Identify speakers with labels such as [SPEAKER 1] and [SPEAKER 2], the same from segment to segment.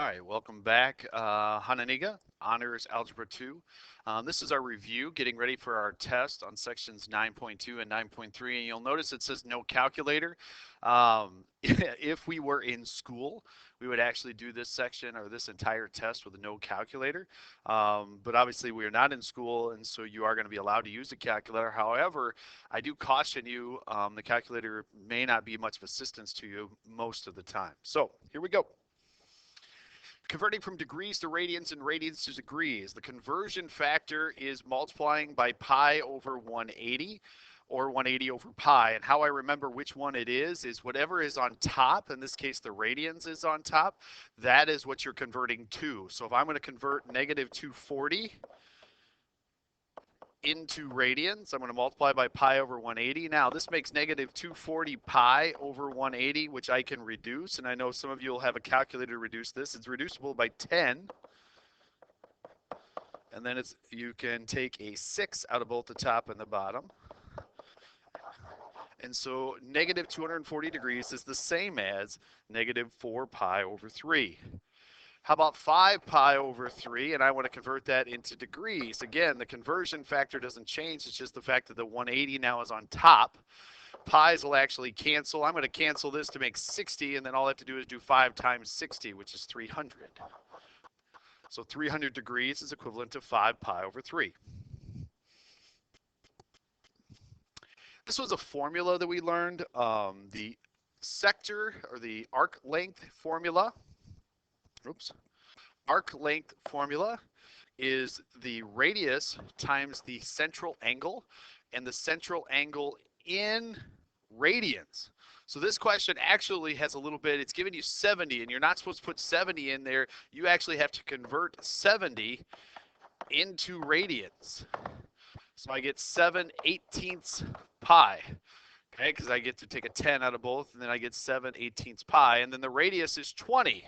[SPEAKER 1] All right, welcome back. Hononegah, Honors Algebra 2. This is our review, getting ready for our test on sections 9.2 and 9.3. And you'll notice it says no calculator. If we were in school, we would actually do this section or this entire test with no calculator. But obviously we are not in school, and so you are going to be allowed to use a calculator. However, I do caution you, the calculator may not be much of assistance to you most of the time. So here we go. Converting from degrees to radians and radians to degrees. The conversion factor is multiplying by pi over 180 or 180 over pi. And how I remember which one it is whatever is on top, in this case the radians is on top, that is what you're converting to. So if I'm going to convert negative 240 into radians, I'm going to multiply by pi over 180. Now this makes negative 240 pi over 180, which I can reduce, and I know some of you will have a calculator to reduce this. It's reducible by 10, and then you can take a 6 out of both the top and the bottom. And so negative 240 degrees is the same as negative 4 pi over 3. How about 5 pi over 3? And I want to convert that into degrees. Again, the conversion factor doesn't change. It's just the fact that the 180 now is on top. Pi's will actually cancel. I'm going to cancel this to make 60, and then all I have to do is do 5 times 60, which is 300. So 300 degrees is equivalent to 5 pi over 3. This was a formula that we learned, the sector or the arc length formula. Arc length formula is the radius times the central angle, and the central angle in radians. So this question actually has a little bit, it's giving you 70, and you're not supposed to put 70 in there. You actually have to convert 70 into radians. So I get 7/18 pi. Okay, because I get to take a 10 out of both, and then I get 7/18 pi, and then the radius is 20.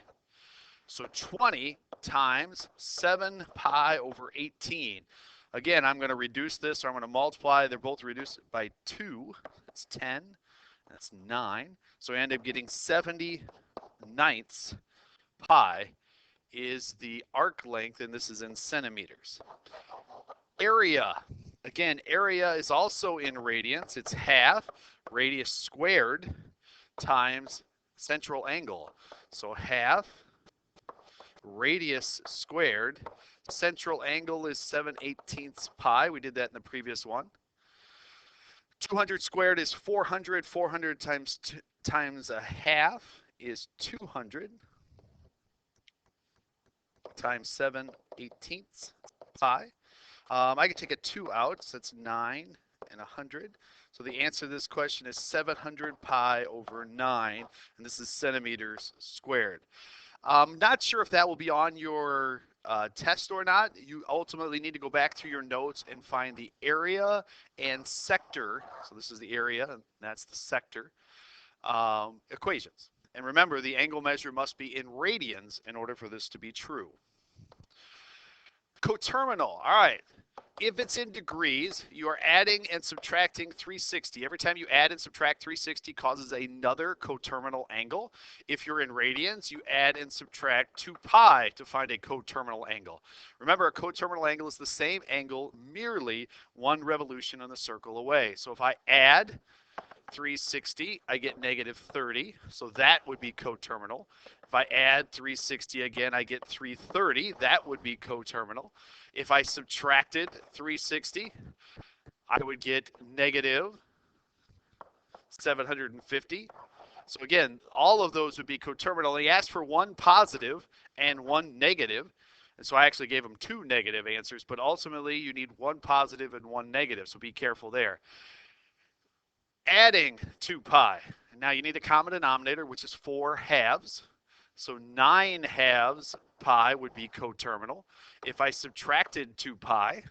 [SPEAKER 1] So 20 times 7 pi over 18. Again, I'm going to reduce this, or I'm going to multiply. They're both reduced by 2. That's 10. That's 9. So I end up getting 70/9 pi is the arc length, and this is in centimeters. Area. Again, area is also in radians. It's half radius squared times central angle. So half radius squared. Central angle is 7/18 pi. We did that in the previous one. 200 squared is 400. 400 times a half is 200 times 7/18 pi. I can take a 2 out, so that's 9 and 100. So the answer to this question is 700 pi over 9, and this is centimeters squared. Not sure if that will be on your test or not. You ultimately need to go back through your notes and find the area and sector. So this is the area, and that's the sector equations. And remember, the angle measure must be in radians in order for this to be true. Coterminal. All right. If it's in degrees, you are adding and subtracting 360. Every time you add and subtract 360 causes another coterminal angle. If you're in radians, you add and subtract 2 pi to find a coterminal angle. Remember, a coterminal angle is the same angle, merely one revolution in the circle away. So if I add 360, I get negative 30. So that would be coterminal. If I add 360 again, I get 330. That would be coterminal. If I subtracted 360, I would get negative 750. So again, all of those would be coterminal. He asked for one positive and one negative. And so I actually gave him 2 negative answers, but ultimately you need one positive and one negative. So be careful there. Adding 2 pi. Now you need a common denominator, which is 4 halves. So 9 halves pi would be coterminal. If I subtracted 2 pi,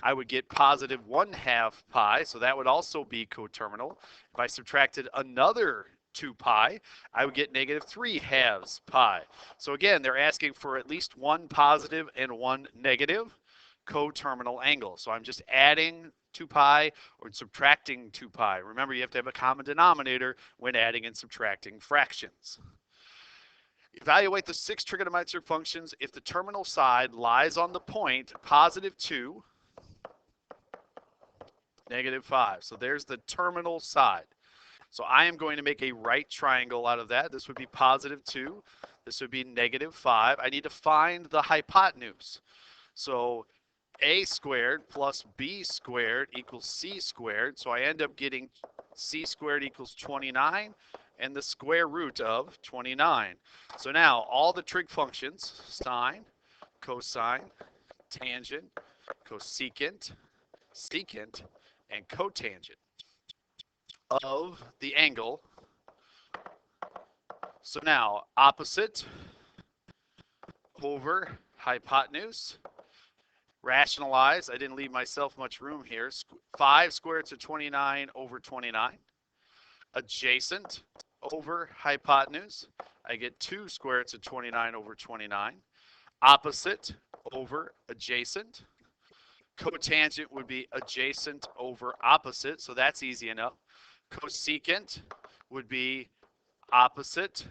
[SPEAKER 1] I would get positive 1/2 pi, so that would also be coterminal. If I subtracted another 2 pi, I would get negative 3 halves pi. So again, they're asking for at least one positive and one negative coterminal angle. So I'm just adding 2 pi or subtracting 2 pi. Remember, you have to have a common denominator when adding and subtracting fractions. Evaluate the 6 trigonometric functions if the terminal side lies on the point +2, -5. So there's the terminal side. So I am going to make a right triangle out of that. This would be +2. This would be -5. I need to find the hypotenuse. So a squared plus b squared equals c squared. So I end up getting c squared equals 29 and the square root of 29. So now all the trig functions, sine, cosine, tangent, cosecant, secant, and cotangent of the angle. So now opposite over hypotenuse. Rationalize. I didn't leave myself much room here. 5 square root of 29 over 29. Adjacent over hypotenuse. I get 2 square roots of 29 over 29. Opposite over adjacent. Cotangent would be adjacent over opposite, so that's easy enough. Cosecant would be opposite.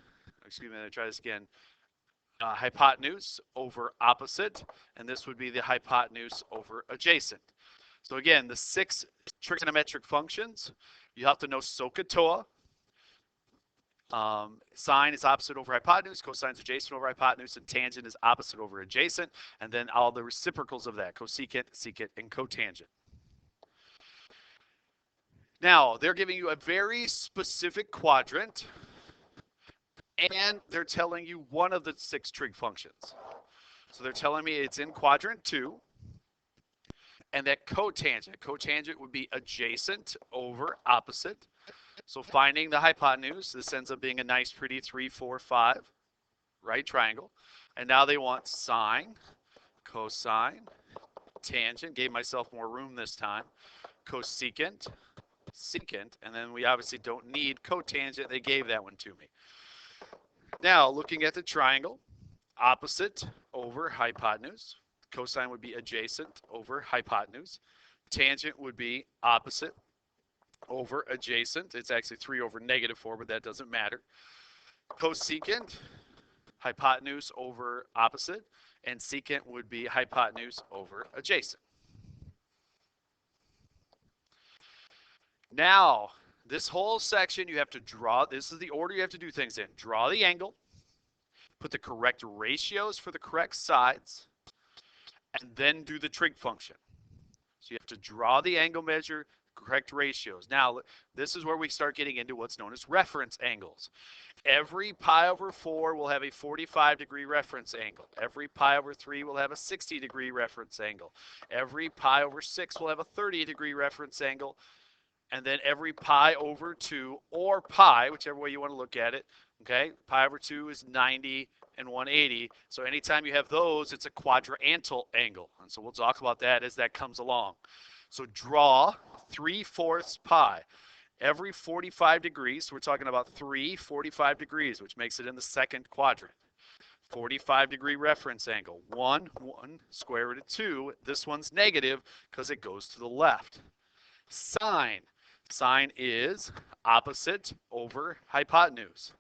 [SPEAKER 1] Excuse me, let me try this again. Hypotenuse over opposite, and this would be the hypotenuse over adjacent. So again, the 6 trigonometric functions, you have to know SOHCAHTOA. Sine is opposite over hypotenuse, cosine is adjacent over hypotenuse, and tangent is opposite over adjacent, and then all the reciprocals of that, cosecant, secant, and cotangent. Now, they're giving you a very specific quadrant, and they're telling you one of the 6 trig functions. So they're telling me it's in quadrant 2, and that cotangent would be adjacent over opposite. So finding the hypotenuse, this ends up being a nice pretty 3, 4, 5 right triangle. And now they want sine, cosine, tangent, gave myself more room this time, cosecant, secant, and then we obviously don't need cotangent, they gave that one to me. Now, looking at the triangle, opposite over hypotenuse. Cosine would be adjacent over hypotenuse. Tangent would be opposite over adjacent. It's actually 3 over -4, but that doesn't matter. Cosecant, hypotenuse over opposite, and secant would be hypotenuse over adjacent. Now, this whole section you have to draw. This is the order you have to do things in. Draw the angle, put the correct ratios for the correct sides, and then do the trig function. So you have to draw the angle measure, correct ratios. Now, this is where we start getting into what's known as reference angles. Every pi over 4 will have a 45-degree reference angle. Every pi over 3 will have a 60-degree reference angle. Every pi over 6 will have a 30-degree reference angle. And then every pi over 2, or pi, whichever way you want to look at it, okay? Pi over 2 is 90 and 180. So anytime you have those, it's a quadrantal angle. And so we'll talk about that as that comes along. So draw 3/4 pi. Every 45 degrees, so we're talking about 3 45 degrees, which makes it in the second quadrant. 45-degree reference angle. 1 square root of 2. This one's negative because it goes to the left. Sine. Sine is opposite over hypotenuse.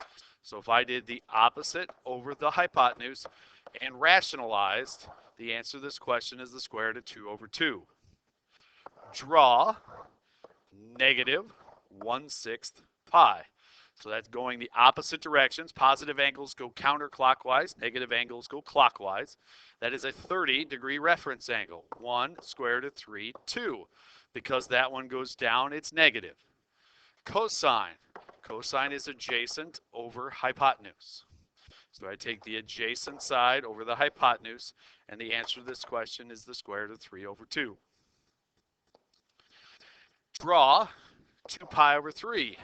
[SPEAKER 1] So if I did the opposite over the hypotenuse and rationalized, the answer to this question is the square root of 2 over 2. Draw -1/6 pi. So that's going the opposite directions. Positive angles go counterclockwise. Negative angles go clockwise. That is a 30-degree reference angle. 1 square root of 3, 2. Because that one goes down, it's negative. Cosine. Cosine is adjacent over hypotenuse. So I take the adjacent side over the hypotenuse, and the answer to this question is the square root of 3 over 2. Draw 2 pi over 3.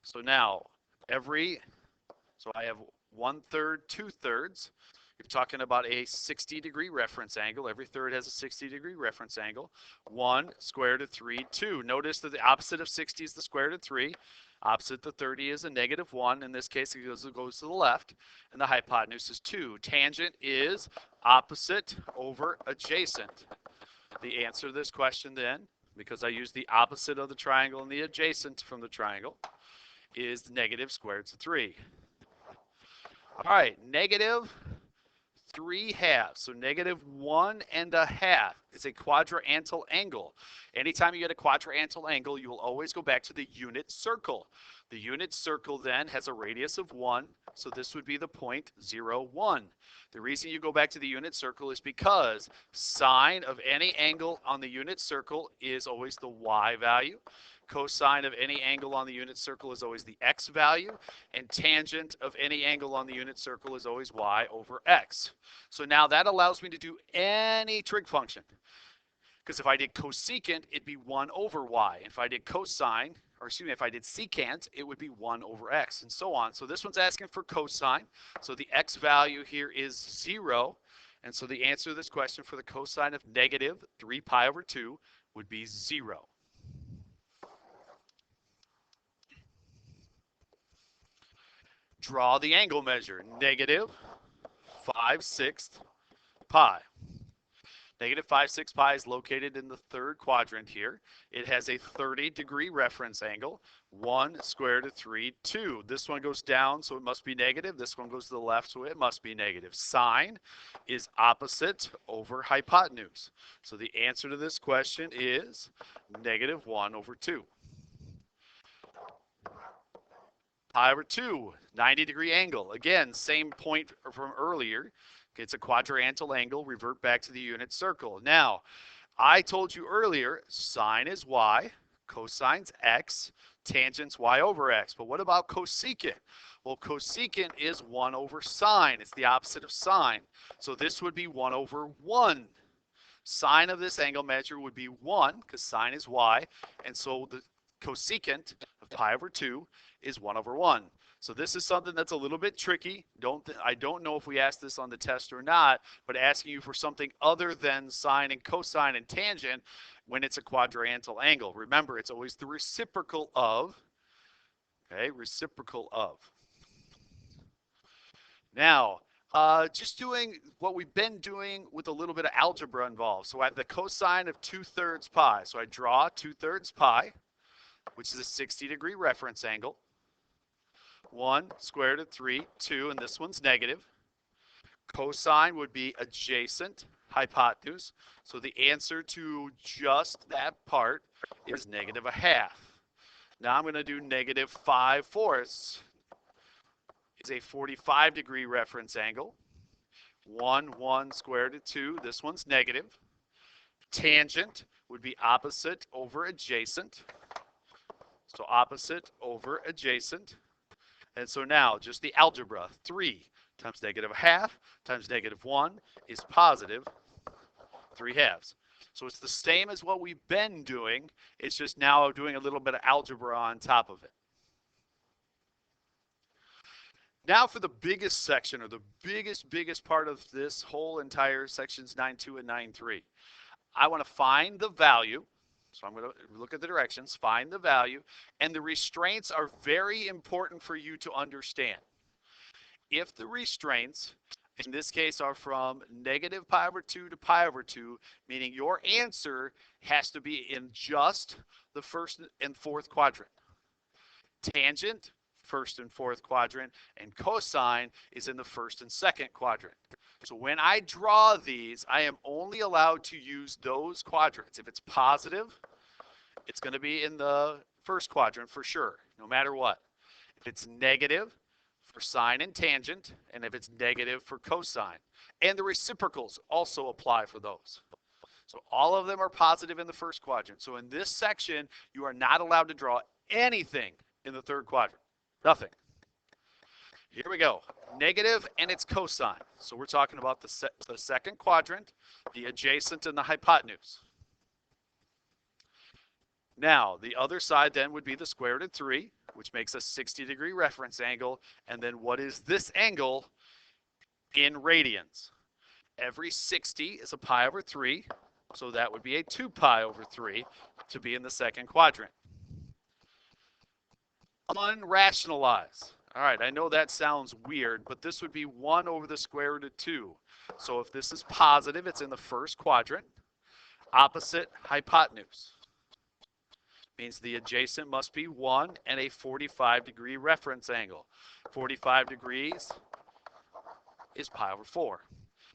[SPEAKER 1] So now, so I have 1/3, 2/3. You're talking about a 60-degree reference angle. Every third has a 60-degree reference angle. 1 square root of 3, 2. Notice that the opposite of 60 is the square root of 3. Opposite to 30 is a -1. In this case, it goes to the left. And the hypotenuse is 2. Tangent is opposite over adjacent. The answer to this question then, because I used the opposite of the triangle and the adjacent from the triangle, is negative square root of 3. All right, negative 3/2. So negative 1.5 is a quadrantal angle. Anytime you get a quadrantal angle, you will always go back to the unit circle. The unit circle then has a radius of 1, so this would be the point 0, 1. The reason you go back to the unit circle is because sine of any angle on the unit circle is always the y value. Cosine of any angle on the unit circle is always the x value, and tangent of any angle on the unit circle is always y over x. So now that allows me to do any trig function. Because if I did cosecant, it'd be 1 over y. If I did cosine, or excuse me, if I did secant, it would be 1 over x, and so on. So this one's asking for cosine. So the x value here is 0. And so the answer to this question for the cosine of negative 3 pi over 2 would be 0. Draw the angle measure, negative 5/6 pi. Negative 5/6 pi is located in the third quadrant here. It has a 30-degree reference angle. 1 square root of 3, 2. This one goes down, so it must be negative. This one goes to the left, so it must be negative. Sine is opposite over hypotenuse. So the answer to this question is negative 1 over 2. Pi over 2, 90-degree angle. Again, same point from earlier. It's a quadrantal angle. Revert back to the unit circle. Now, I told you earlier, sine is y, cosine's x, tangent's y over x. But what about cosecant? Well, cosecant is 1 over sine. It's the opposite of sine. So this would be 1 over 1. Sine of this angle measure would be 1, because sine is y. And so the cosecant of pi over 2 is 1 over 1. So this is something that's a little bit tricky. I don't know if we asked this on the test or not, but asking you for something other than sine and cosine and tangent when it's a quadrantal angle. Remember, it's always the reciprocal of, okay, reciprocal of. Now, just doing what we've been doing with a little bit of algebra involved. So I have the cosine of 2/3 pi. So I draw 2/3 pi, which is a 60-degree reference angle. 1 square root of 3, 2, and this one's negative. Cosine would be adjacent hypotenuse. So the answer to just that part is negative 1/2. Now I'm going to do negative 5/4 is a 45-degree reference angle. 1 square root of 2, this one's negative. Tangent would be opposite over adjacent. So opposite over adjacent. And so now, just the algebra, 3 times negative 1/2 times negative 1 is positive 3/2. So it's the same as what we've been doing. It's just now doing a little bit of algebra on top of it. Now for the biggest section, or the biggest part of this whole entire sections 9.2 and 9.3. I want to find the value. So I'm going to look at the directions, find the value, and the restraints are very important for you to understand. If the restraints, in this case, are from negative pi over 2 to pi over 2, meaning your answer has to be in just the first and fourth quadrant. Tangent, first and fourth quadrant, and cosine is in the first and second quadrant. So when I draw these, I am only allowed to use those quadrants. If it's positive, it's going to be in the first quadrant for sure, no matter what. If it's negative, for sine and tangent, and if it's negative for cosine. And the reciprocals also apply for those. So all of them are positive in the first quadrant. So in this section, you are not allowed to draw anything in the third quadrant. Nothing. Here we go. Negative and its cosine. So we're talking about the second quadrant, the adjacent and the hypotenuse. Now, the other side then would be the square root of 3, which makes a 60-degree reference angle. And then what is this angle in radians? Every 60 is a pi over 3, so that would be a 2 pi over 3 to be in the second quadrant. Unrationalize. All right, I know that sounds weird, but this would be 1 over the square root of 2. So if this is positive, it's in the first quadrant. Opposite hypotenuse. Means the adjacent must be 1 and a 45-degree reference angle. 45 degrees is pi over 4.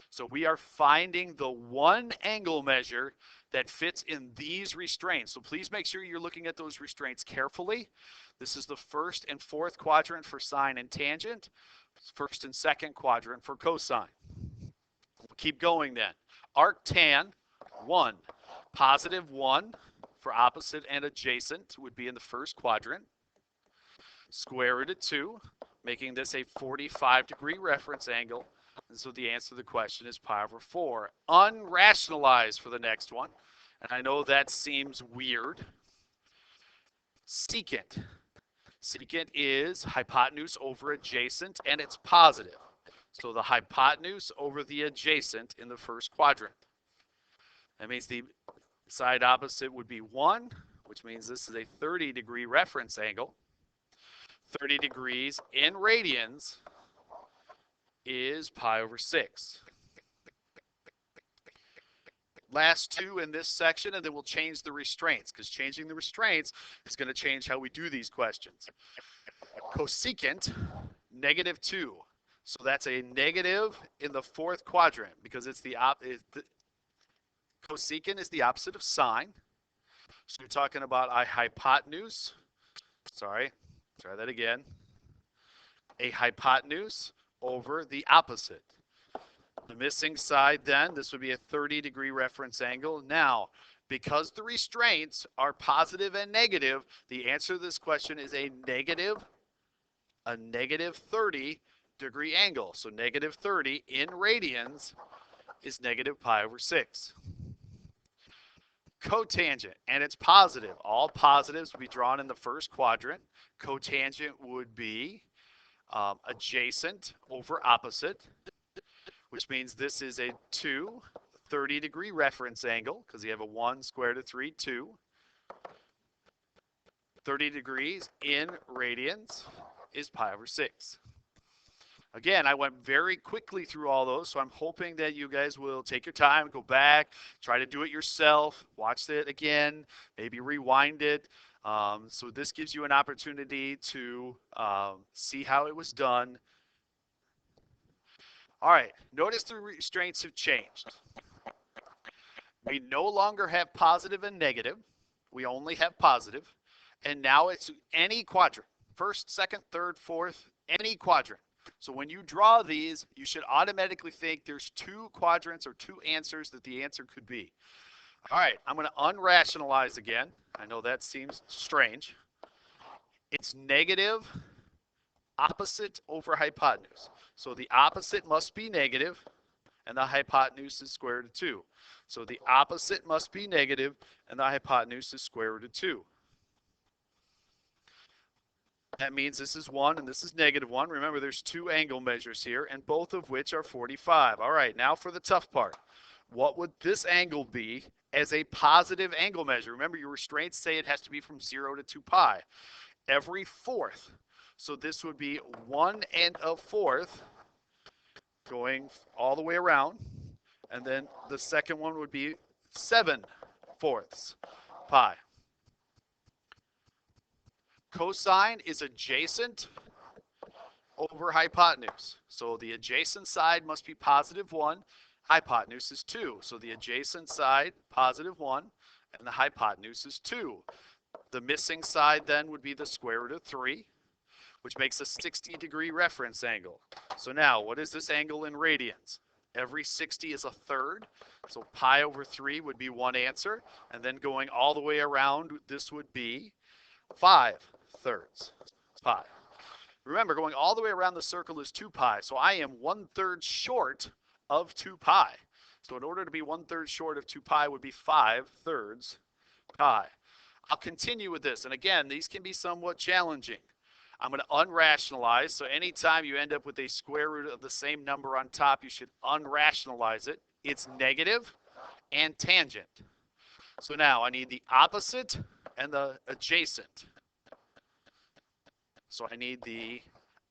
[SPEAKER 1] So we are finding the one angle measure that fits in these restraints. So please make sure you're looking at those restraints carefully. This is the first and fourth quadrant for sine and tangent, first and second quadrant for cosine. We'll keep going then. Arctan, 1. Positive 1 for opposite and adjacent would be in the first quadrant. Square root of 2, making this a 45-degree reference angle. And so the answer to the question is pi over 4. Unrationalized for the next one. And I know that seems weird. Secant. Secant is hypotenuse over adjacent, and it's positive. So the hypotenuse over the adjacent in the first quadrant. That means the side opposite would be 1, which means this is a 30-degree reference angle. 30 degrees in radians is pi over 6. Last two in this section, and then we'll change the restraints, because changing the restraints is going to change how we do these questions. Cosecant, negative 2. So that's a negative in the fourth quadrant, because it's cosecant is the opposite of sine. So you're talking about a hypotenuse. Sorry, try that again. A hypotenuse over the opposite. The missing side then, this would be a 30-degree reference angle. Now, because the restraints are positive and negative, the answer to this question is a negative 30-degree angle. So negative 30 in radians is negative pi over 6. Cotangent, and it's positive. All positives will be drawn in the first quadrant. Cotangent would be adjacent over opposite, which means this is a 30-degree reference angle, because you have a 1 square root of 3, 2. 30 degrees in radians is pi over 6. Again, I went very quickly through all those, so I'm hoping that you guys will take your time, go back, try to do it yourself, watch it again, maybe rewind it. So this gives you an opportunity to see how it was done. All right, notice the restraints have changed. We no longer have positive and negative. We only have positive. And now it's any quadrant. First, second, third, fourth, any quadrant. So when you draw these, you should automatically think there's 2 quadrants or 2 answers that the answer could be. All right, I'm going to unrationalize again. I know that seems strange. It's negative opposite over hypotenuse. So the opposite must be negative, and the hypotenuse is square root of 2. So the opposite must be negative, and the hypotenuse is square root of 2. That means this is 1 and this is negative 1. Remember, there's 2 angle measures here, and both of which are 45. All right, now for the tough part. What would this angle be as a positive angle measure? Remember, your restraints say it has to be from 0 to 2 pi. Every fourth. So this would be 1 and a fourth going all the way around. And then the second one would be 7/4 pi. Cosine is adjacent over hypotenuse. So the adjacent side must be positive 1. Hypotenuse is 2. So the adjacent side, positive 1, and the hypotenuse is 2. The missing side then would be the square root of 3, which makes a 60-degree reference angle. So now, what is this angle in radians? Every 60 is a third. So pi over 3 would be one answer. And then going all the way around, this would be 5/3 pi. Remember, going all the way around the circle is 2 pi. So I am 1/3 short of 2 pi. So in order to be 1/3 short of 2 pi would be 5/3 pi. I'll continue with this. And again, these can be somewhat challenging. I'm going to unrationalize. So anytime you end up with a square root of the same number on top, you should unrationalize it. It's negative and tangent. So now I need the opposite and the adjacent. So I need the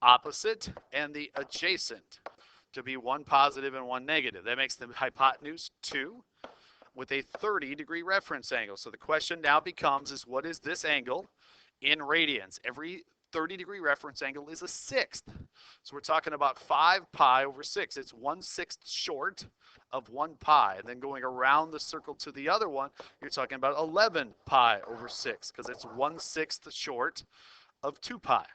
[SPEAKER 1] opposite and the adjacent to be one positive and one negative. That makes the hypotenuse 2 with a 30-degree reference angle. So the question now becomes is what is this angle in radians? Every 30-degree reference angle is a sixth. So we're talking about 5 pi over 6. It's 1/6 short of 1 pi. And then going around the circle to the other one, you're talking about 11 pi over 6 because it's 1/6 short of 2 pi.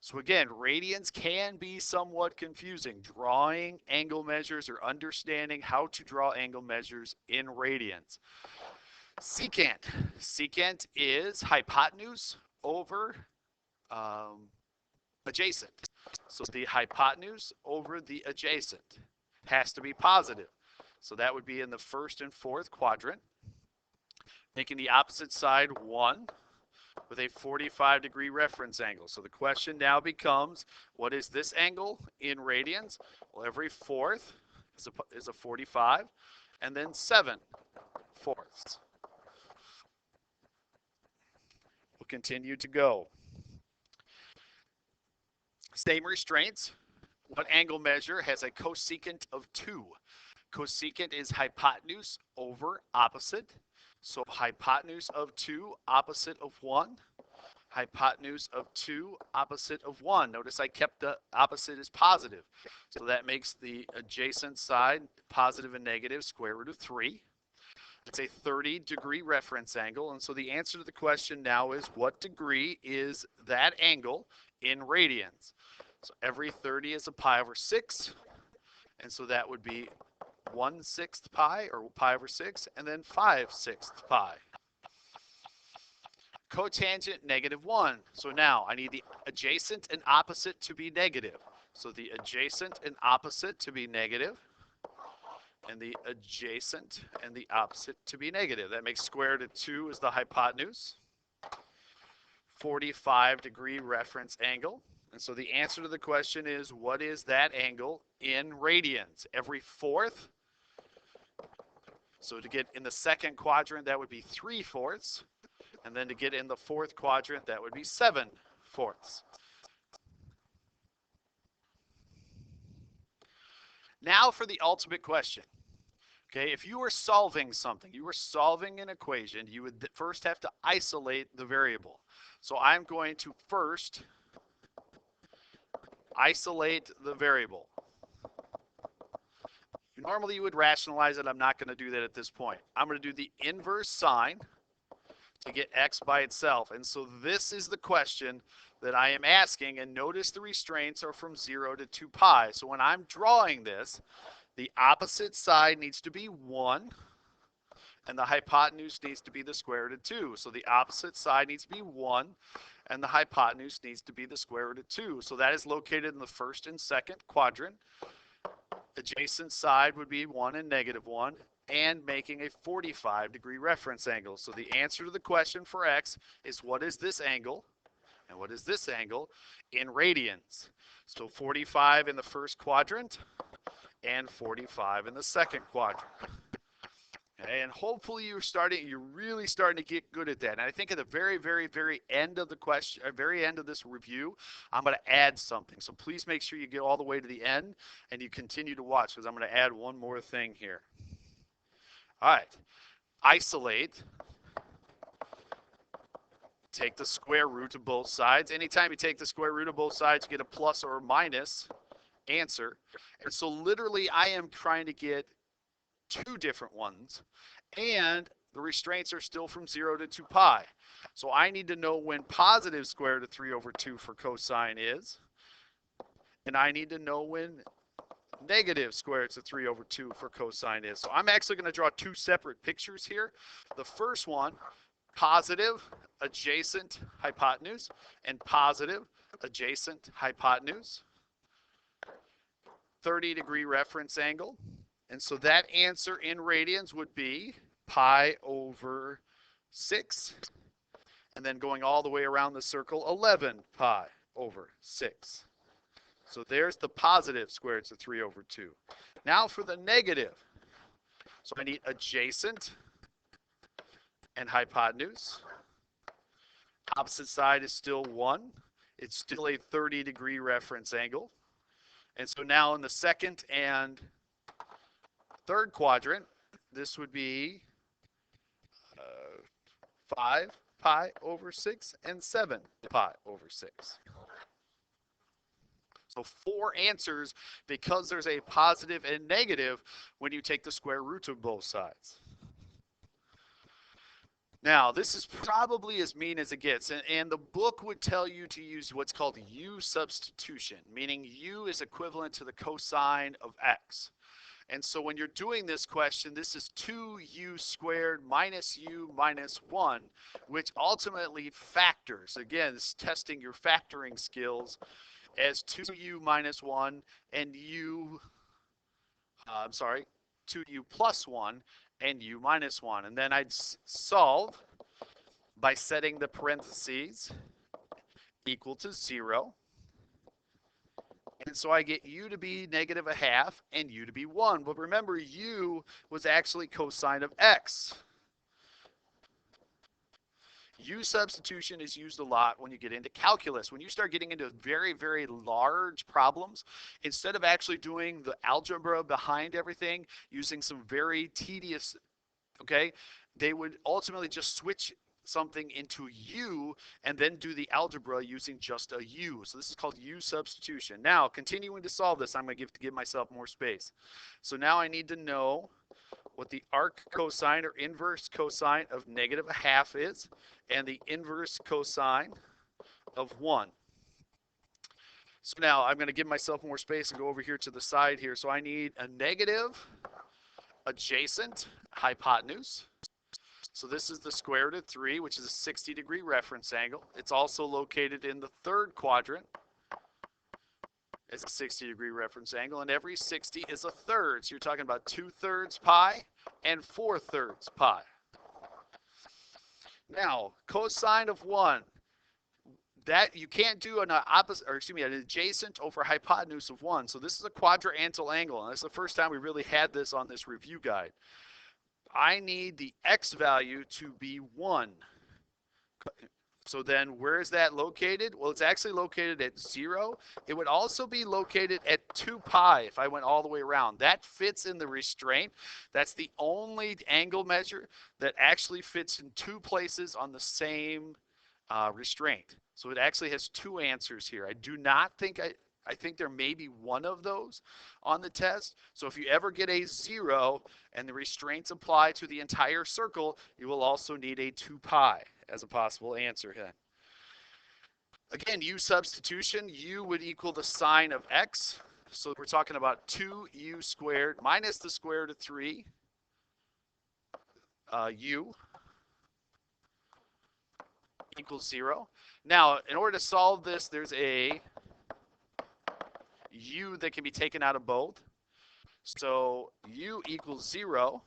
[SPEAKER 1] So again, radians can be somewhat confusing. Drawing angle measures or understanding how to draw angle measures in radians. Secant. Secant is hypotenuse over adjacent. So the hypotenuse over the adjacent has to be positive. So that would be in the first and fourth quadrant. Making the opposite side 1 with a 45-degree reference angle. So the question now becomes, what is this angle in radians? Well, every fourth is a 45, and then 7 fourths. We'll continue to go. Same restraints. What angle measure has a cosecant of 2? Cosecant is hypotenuse over opposite. So hypotenuse of 2, opposite of 1. Hypotenuse of 2, opposite of 1. Notice I kept the opposite as positive. So that makes the adjacent side positive and negative, square root of 3. It's a 30-degree reference angle. And so the answer to the question now is, what degree is that angle in radians? So every 30 is a pi over 6. And so that would be 1/6 pi, or pi over 6, and then 5/6 pi. Cotangent -1. So now I need the adjacent and opposite to be negative. So the adjacent and opposite to be negative, and the adjacent and the opposite to be negative. That makes square root of 2 is the hypotenuse. 45-degree reference angle. And so the answer to the question is, what is that angle in radians? Every fourth. So to get in the second quadrant, that would be 3 fourths. And then to get in the fourth quadrant, that would be 7 fourths. Now for the ultimate question. Okay, if you were solving something, you were solving an equation, you would first have to isolate the variable. So I'm going to first isolate the variable. Normally you would rationalize it. I'm not going to do that at this point. I'm going to do the inverse sine to get x by itself. And so this is the question that I am asking. And notice the restraints are from 0 to 2 pi. So when I'm drawing this, the opposite side needs to be 1. And the hypotenuse needs to be the square root of 2. So the opposite side needs to be 1. And the hypotenuse needs to be the square root of 2. So that is located in the first and second quadrant. Adjacent side would be 1 and -1, and making a 45-degree reference angle. So the answer to the question for x is, what is this angle and what is this angle in radians? So 45 in the first quadrant and 45 in the second quadrant. Okay, and hopefully you're really starting to get good at that. And I think at the very, very, very end of the question, very end of this review, I'm going to add something. So please make sure you get all the way to the end and you continue to watch, because I'm going to add one more thing here. All right, isolate. Take the square root of both sides. Anytime you take the square root of both sides, you get a plus or a minus answer. And so literally I am trying to get 2 different ones, and the restraints are still from 0 to 2 pi. So I need to know when positive square root of 3 over 2 for cosine is, and I need to know when negative square root of 3 over 2 for cosine is. So I'm actually going to draw 2 separate pictures here. The first one, positive adjacent hypotenuse and positive adjacent hypotenuse. 30-degree reference angle. And so that answer in radians would be pi over 6. And then going all the way around the circle, 11 pi over 6. So there's the positive square root of 3 over 2. Now for the negative. So I need adjacent and hypotenuse. Opposite side is still 1. It's still a 30-degree reference angle. And so now in the second and third quadrant, this would be 5 pi over 6, and 7 pi over 6. So 4 answers because there's a positive and negative when you take the square roots of both sides. Now, this is probably as mean as it gets, and the book would tell you to use what's called u substitution, meaning u is equivalent to the cosine of x. And so when you're doing this question, this is 2u squared minus u minus 1, which ultimately factors. Again, it's testing your factoring skills as 2u minus 1 and 2u plus 1 and u minus 1. And then I'd solve by setting the parentheses equal to 0. And so I get u to be negative a half and u to be 1. But remember, u was actually cosine of x. U substitution is used a lot when you get into calculus. When you start getting into very, very large problems, instead of actually doing the algebra behind everything, using some very tedious, okay, they would ultimately just switch something into u and then do the algebra using just a u. So this is called u substitution. Now, continuing to solve this, I'm going to give myself more space. So now I need to know what the arc cosine or inverse cosine of negative a half is and the inverse cosine of 1. So now I'm going to give myself more space and go over here to the side here. So I need a negative adjacent hypotenuse. So this is the square root of 3, which is a 60-degree reference angle. It's also located in the third quadrant. It's a 60-degree reference angle, and every 60 is a third. So you're talking about 2/3 pi and 4/3 pi. Now, cosine of 1, that you can't do an an adjacent over hypotenuse of 1. So this is a quadrantal angle, and that's the first time we really had this on this review guide. I need the x value to be 1. So then where is that located? Well, it's actually located at 0. It would also be located at 2 pi if I went all the way around. That fits in the restraint. That's the only angle measure that actually fits in 2 places on the same restraint. So it actually has 2 answers here. I do not think I think there may be one of those on the test. So if you ever get a 0 and the restraints apply to the entire circle, you will also need a 2 pi as a possible answer here. Again, u substitution, u would equal the sine of x. So we're talking about 2u squared minus the square root of 3 u equals 0. Now, in order to solve this, there's a u that can be taken out of both. So u equals 0.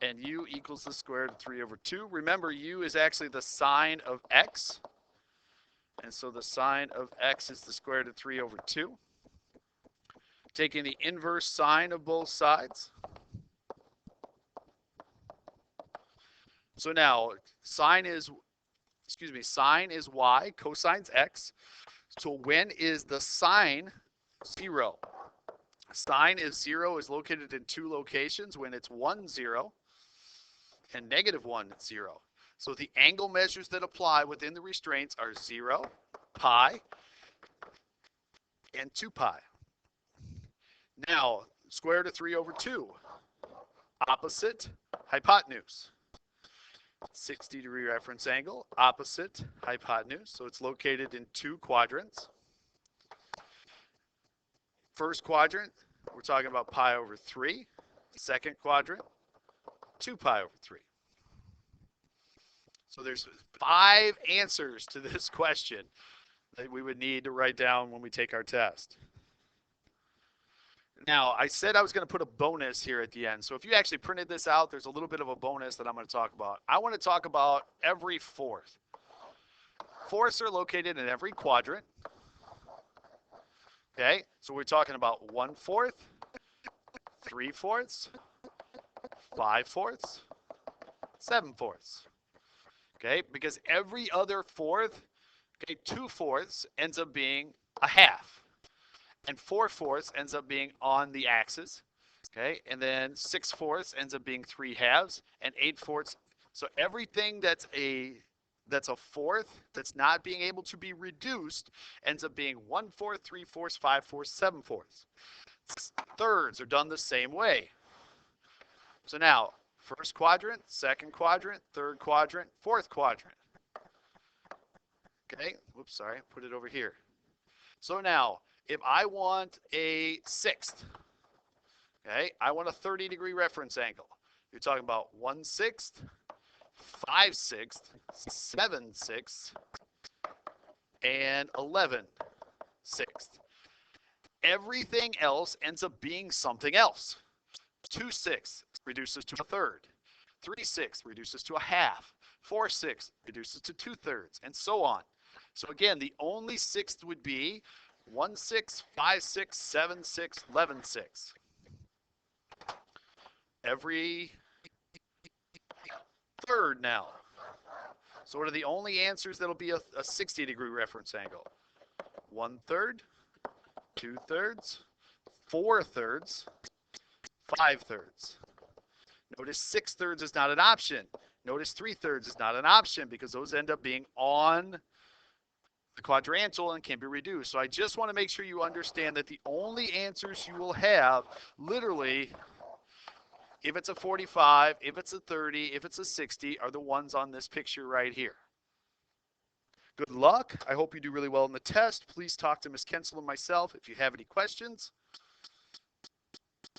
[SPEAKER 1] And u equals the square root of 3 over 2. Remember, u is actually the sine of x. And so the sine of x is the square root of 3 over 2. Taking the inverse sine of both sides. So now, sine is y, cosine's x. So when is the sine 0? Sine is 0 is located in 2 locations, when it's 1, 0. And negative 1, 0. So the angle measures that apply within the restraints are 0, pi, and 2 pi. Now, square root of 3 over 2, opposite hypotenuse. 60-degree reference angle, opposite hypotenuse. So it's located in 2 quadrants. First quadrant, we're talking about pi over 3. Second quadrant, 2 pi over 3. So there's 5 answers to this question that we would need to write down when we take our test. Now, I said I was going to put a bonus here at the end. So if you actually printed this out, there's a little bit of a bonus that I'm going to talk about. I want to talk about every fourth. Fourths are located in every quadrant. Okay, so we're talking about 1/4, 3/4, 5/4, 7/4. Okay, because every other fourth, okay, 2/4 ends up being a half. And 4/4 ends up being on the axis. Okay, and then 6/4 ends up being 3 halves, and 8/4 So everything that's a fourth that's not being able to be reduced ends up being 1/4, 3/4, 5/4, 7/4. Thirds are done the same way. So now, first quadrant, second quadrant, third quadrant, fourth quadrant. Okay, whoops, sorry, put it over here. So now, if I want a sixth, okay, I want a 30-degree reference angle. You're talking about 1/6, 5/6, 7/6, and 11/6. Everything else ends up being something else. 2/6 reduces to a third. 3/6 reduces to a half. 4/6 reduces to 2/3, and so on. So again, the only sixth would be 1/6, 5/6, 7/6, 11/6. Every third now. So what are the only answers that'll be a 60-degree reference angle? 1/3, 2/3, 4/3, 5/3. Notice 6/3 is not an option. Notice 3/3 is not an option because those end up being on the quadrantal and can be reduced. So I just want to make sure you understand that the only answers you will have, literally, if it's a 45, if it's a 30, if it's a 60, are the ones on this picture right here. Good luck. I hope you do really well in the test. Please talk to Ms. Kensel and myself if you have any questions.